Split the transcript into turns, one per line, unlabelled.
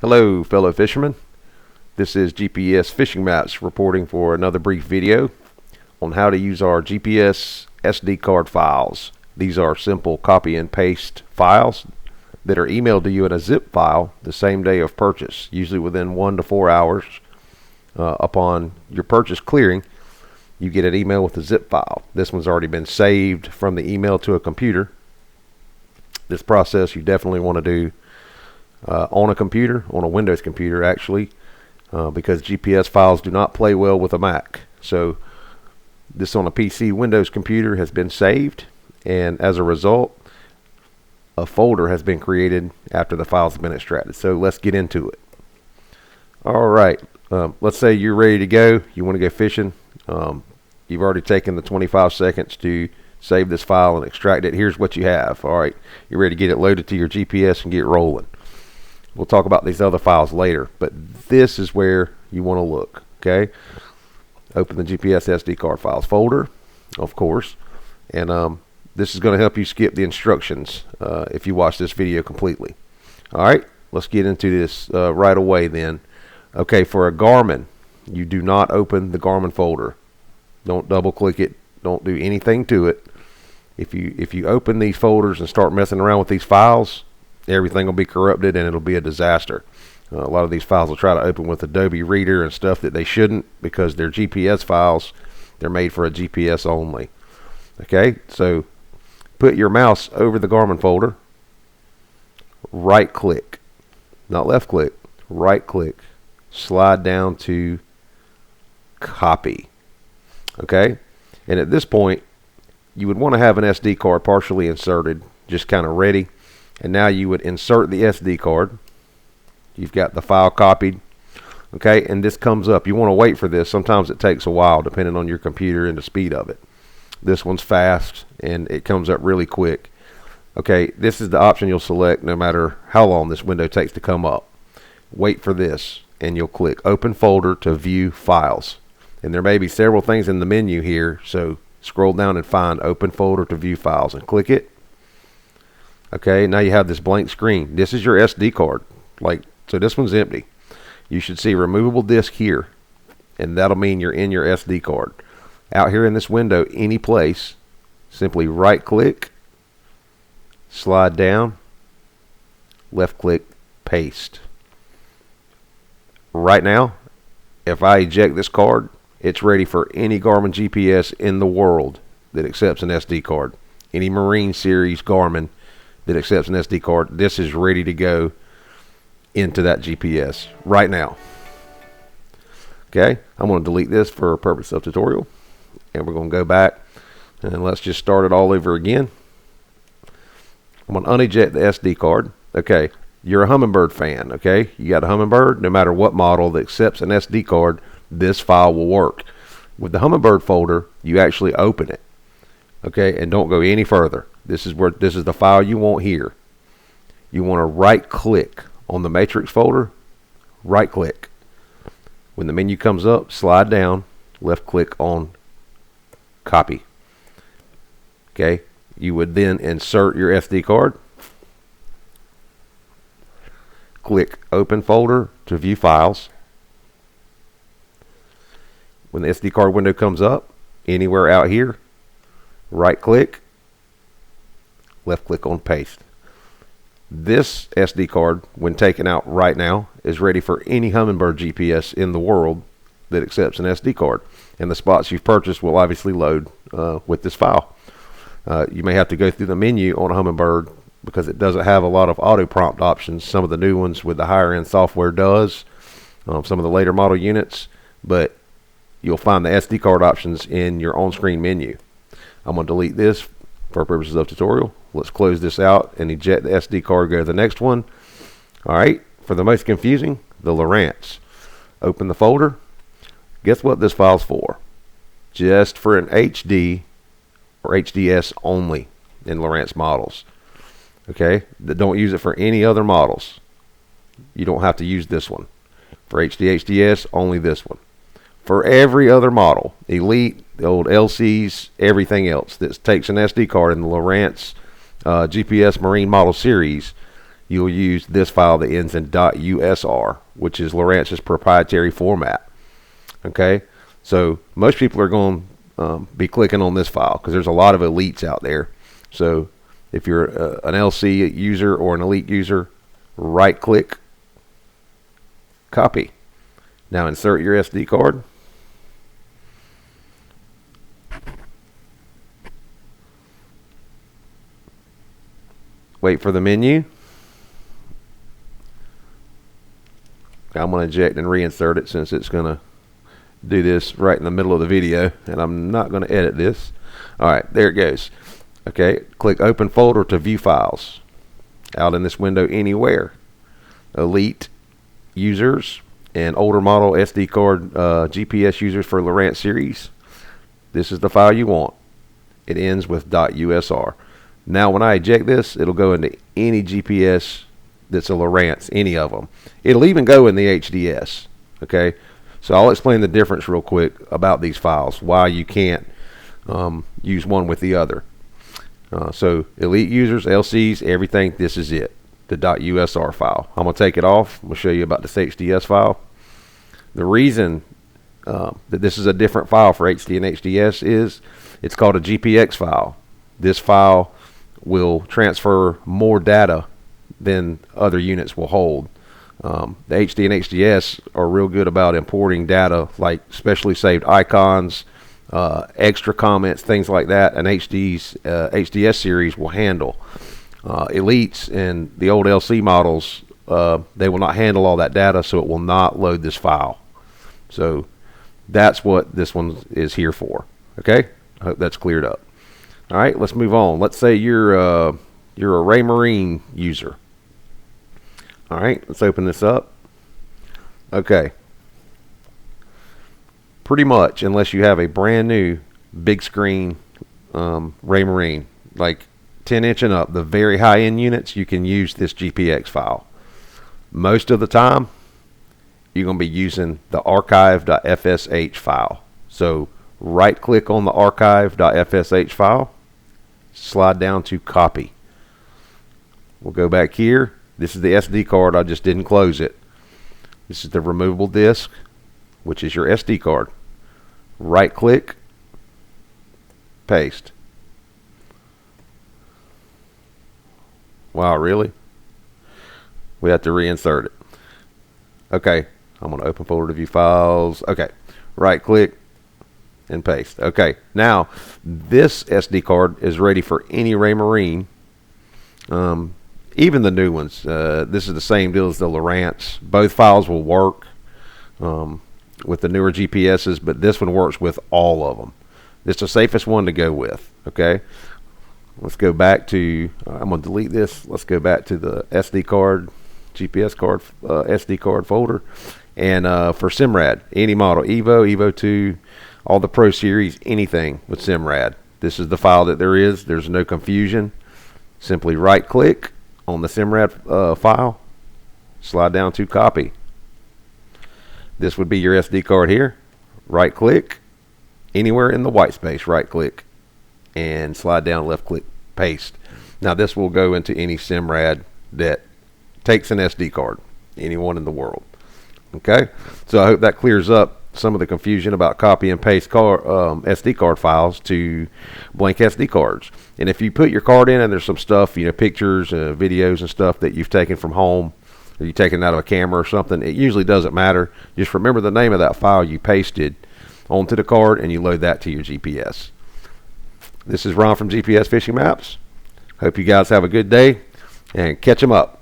Hello fellow fishermen, this is GPS Fishing Maps reporting for another brief video on how to use our GPS SD card files. These are simple copy and paste files that are emailed to you in a zip file the same day of purchase, usually within 1 to 4 hours. Upon your purchase clearing, you get an email with a zip file. This one's already been saved from the email to a computer. This process you definitely want to do on a computer, on a Windows computer actually, because GPS files do not play well with a Mac. So this on a PC Windows computer has been saved, and as a result a folder has been created after the files have been extracted. So let's get into it. Alright, let's say you're ready to go, you want to go fishing. You've already taken the 25 seconds to save this file and extract it. Here's what you have. Alright, you're ready to get it loaded to your GPS and get rolling. We'll talk about these other files later, but this is where you want to look. Okay, open the GPS SD card files folder, of course, and this is going to help you skip the instructions if you watch this video completely. Alright, let's get into this right away then. Okay, for a Garmin, you do not open the Garmin folder. Don't double click it, don't do anything to it. If you open these folders and start messing around with these files, everything will be corrupted and it'll be a disaster. A lot of these files will try to open with Adobe Reader and stuff that they shouldn't, because they're GPS files. They're made for a GPS only. Okay, so put your mouse over the Garmin folder, right click, not left click, right click, slide down to copy. Okay, and at this point you would want to have an SD card partially inserted, just kind of ready. And now you would insert the SD card. You've got the file copied. Okay, and this comes up. You want to wait for this. Sometimes it takes a while depending on your computer and the speed of it. This one's fast and it comes up really quick. Okay, this is the option you'll select no matter how long this window takes to come up. Wait for this and you'll click Open Folder to view files. And there may be several things in the menu here, so scroll down and find Open Folder to view files and click it. Okay, now you have this blank screen. This is your SD card. So this one's empty. You should see removable disk here, and that'll mean you're in your SD card. Out here in this window, any place, simply right click, slide down, left click, paste. Right now, if I eject this card, it's ready for any Garmin GPS in the world that accepts an SD card. Any Marine series Garmin that accepts an SD card, this is ready to go into that GPS right now. Okay, I'm going to delete this for purpose of tutorial, and we're going to go back and let's just start it all over again. I'm going to uneject the SD card. Okay, you're a Humminbird fan. Okay, you got a Humminbird, no matter what model that accepts an SD card, this file will work. With the Humminbird folder, you actually open it. Okay, and don't go any further. This is the file you want here. You want to right click on the matrix folder, right click. When the menu comes up, slide down, left click on copy. Okay, you would then insert your SD card, click Open Folder to view files. When the SD card window comes up, anywhere out here, right click, left click on paste. This SD card, when taken out right now, is ready for any Humminbird GPS in the world that accepts an SD card, and the spots you've purchased will obviously load with this file. You may have to go through the menu on a Humminbird because it doesn't have a lot of auto prompt options. Some of the new ones with the higher end software does, some of the later model units, but you'll find the SD card options in your on-screen menu. I'm going to delete this for purposes of tutorial. Let's close this out and eject the SD card, go to the next one. Alright, for the most confusing, the Lowrance. Open the folder. Guess what this file's for? Just for an HD or HDS only in Lowrance models. Okay, don't use it for any other models. You don't have to use this one. For HD, HDS, only this one. For every other model, Elite, the old LCs, everything else that takes an SD card in the Lowrance GPS Marine model series, you'll use this file that ends in .usr, which is Lowrance's proprietary format. Okay, so most people are going to be clicking on this file because there's a lot of elites out there. So if you're an LC user or an elite user, right click, copy. Now insert your SD card. Wait for the menu. I'm going to eject and reinsert it since it's going to do this right in the middle of the video, and I'm not going to edit this. Alright, there it goes. Okay, click open folder to view files. Out in this window anywhere. Elite users and older model SD card GPS users for Lowrance series. This is the file you want. It ends with .usr. Now when I eject this, it'll go into any GPS that's a Lowrance, any of them. It'll even go in the HDS. Okay, so I'll explain the difference real quick about these files, why you can't use one with the other. So elite users, LCs, everything, this is it, the .usr file. I'm going to take it off. I'm going to show you about this HDS file. The reason that this is a different file for HD and HDS is it's called a GPX file. This file will transfer more data than other units will hold. The HD and HDS are real good about importing data like specially saved icons, extra comments, things like that. An HDS series will handle. Elites and the old LC models, they will not handle all that data, so it will not load this file. So that's what this one is here for. Okay, I hope that's cleared up. All right, let's move on. Let's say you're a Raymarine user. All right, let's open this up. Okay. Pretty much, unless you have a brand new big screen Raymarine, like 10-inch and up, the very high-end units, you can use this GPX file. Most of the time, you're going to be using the archive.fsh file. So right-click on the archive.fsh file, slide down to copy. We'll go back here. This is the SD card. I just didn't close it. This is the removable disk, which is your SD card. Right click, paste. Wow, really? We have to reinsert it. Okay, I'm going to open folder to view files. Okay, right click and paste. Okay, now this SD card is ready for any Raymarine. Even the new ones. This is the same deal as the Lowrance. Both files will work with the newer GPSs, but this one works with all of them. It's the safest one to go with. Okay, let's go back to, I'm going to delete this. Let's go back to the SD card, GPS card, SD card folder. And for Simrad, any model, Evo, Evo 2, all the Pro Series, anything with Simrad. This is the file that there is. There's no confusion. Simply right click on the Simrad file, slide down to copy. This would be your SD card here. Right click, anywhere in the white space, right click, and slide down, left click, paste. Now this will go into any Simrad that takes an SD card, anyone in the world. Okay, so I hope that clears up some of the confusion about copy and paste SD card files to blank SD cards. And if you put your card in and there's some stuff, you know, pictures, videos and stuff that you've taken from home, or you've taken out of a camera or something, it usually doesn't matter. Just remember the name of that file you pasted onto the card and you load that to your GPS. This is Ron from GPS Fishing Maps. Hope you guys have a good day and catch them up.